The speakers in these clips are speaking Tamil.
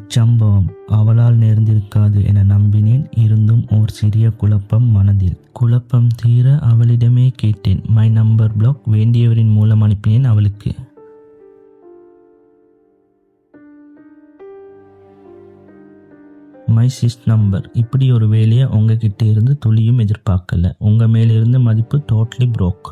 இச்சம்பவம் அவளால் நேர்ந்திருக்காது என நம்பினேன். இருந்தும் ஓர் சிறிய குழப்பம் மனதில். குழப்பம் தீர அவளிடமே கேட்டேன். மை நம்பர் பிளாக் வேண்டியவரின் மூலம் அனுப்பினேன் அவளுக்கு. My sis number. இப்படி ஒரு வேலையை உங்ககிட்ட இருந்து துளியும் எதிர்பார்க்கல. உங்க மேல இருந்த மதிப்பு டோட்டலி ப்ரோக்.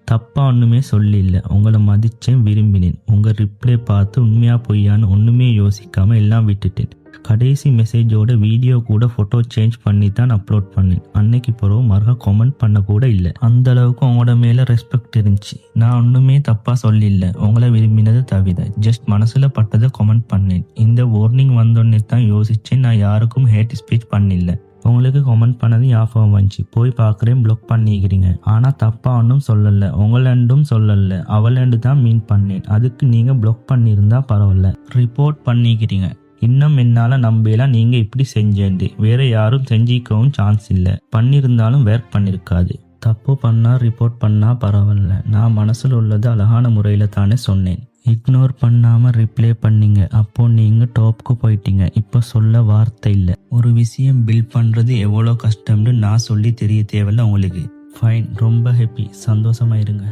தப்பா ஒன்றுமே சொல்லில்ல. உங்களை மதிச்சேன், விரும்பினேன். உங்கள் ரிப்ளை பார்த்து உண்மையா பொய்யான்னு ஒன்றுமே யோசிக்காமல் எல்லாம் விட்டுட்டேன். கடைசி மெசேஜோட வீடியோ கூட ஃபோட்டோ சேஞ்ச் பண்ணி தான் அப்லோட் பண்ணேன். அன்னைக்கு பிறகு மறுக கமெண்ட் பண்ண கூட இல்லை. அந்த அளவுக்கு உங்களோட மேலே ரெஸ்பெக்ட் இருந்துச்சு. நான் ஒன்றுமே தப்பாக சொல்லில்ல. உங்களை விரும்பினதை தவிர ஜஸ்ட் மனசில் பட்டதை கமெண்ட் பண்ணேன். இந்த வார்னிங் வந்தோடனே தான் யோசிச்சேன். நான் யாருக்கும் ஹேட் ஸ்பீச் பண்ணில்ல. உங்களுக்கு கமெண்ட் பண்ணது ஞாபகம் வந்துச்சு. போய் பார்க்குறேன், பிளாக் பண்ணிக்கிறீங்க. ஆனால் தப்பாக ஒன்றும் சொல்லலை. உங்களண்டும் சொல்லலை, அவளண்டு தான் மீன் பண்ணேன். அதுக்கு நீங்கள் பிளாக் பண்ணியிருந்தா பரவாயில்ல. ரிப்போர்ட் பண்ணிக்கிறீங்க. இன்னும் என்னால் நம்பலாம் நீங்கள் இப்படி செஞ்சேன்ட்டு. வேற யாரும் செஞ்சிக்கவும் சான்ஸ் இல்லை. பண்ணியிருந்தாலும் வேர்க் பண்ணியிருக்காது. தப்பு பண்ணால் ரிப்போர்ட் பண்ணால் பரவாயில்ல. நான் மனசில் உள்ளது அழகான முறையில் தானே சொன்னேன். இக்னோர் பண்ணாமல் ரிப்ளை பண்ணீங்க. அப்போ நீங்கள் டாப்க்கு போயிட்டீங்க. இப்போ சொல்ல வார்த்தை இல்லை. ஒரு விஷயம் பில்ட் பண்ணுறது எவ்வளோ கஷ்டம்னு நான் சொல்லி தெரிய தேவையில்ல உங்களுக்கு. ஃபைன், ரொம்ப ஹாப்பி, சந்தோஷமாயிருங்க.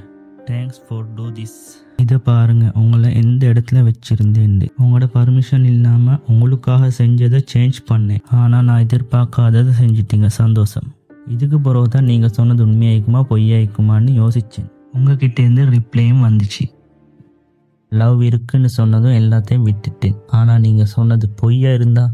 Thanks for do this. இதை பாருங்க, உங்களை எந்த இடத்துல வச்சிருந்தேன். உங்களோட பர்மிஷன் இல்லாமல் உங்களுக்காக செஞ்சதை சேஞ்ச் பண்ணேன். ஆனால் நான் எதிர்பார்க்காததை செஞ்சிட்டீங்க. சந்தோஷம். இதுக்கு பிறகு தான் நீங்கள் சொன்னது உண்மையாயிக்குமா பொய்யாயிக்குமான்னு யோசித்தேன். உங்ககிட்டேருந்து ரிப்ளையும் வந்துச்சு. லவ் இருக்குன்னு சொன்னதும் எல்லாத்தையும் விட்டுட்டேன். ஆனால் நீங்கள் சொன்னது பொய்யா இருந்தா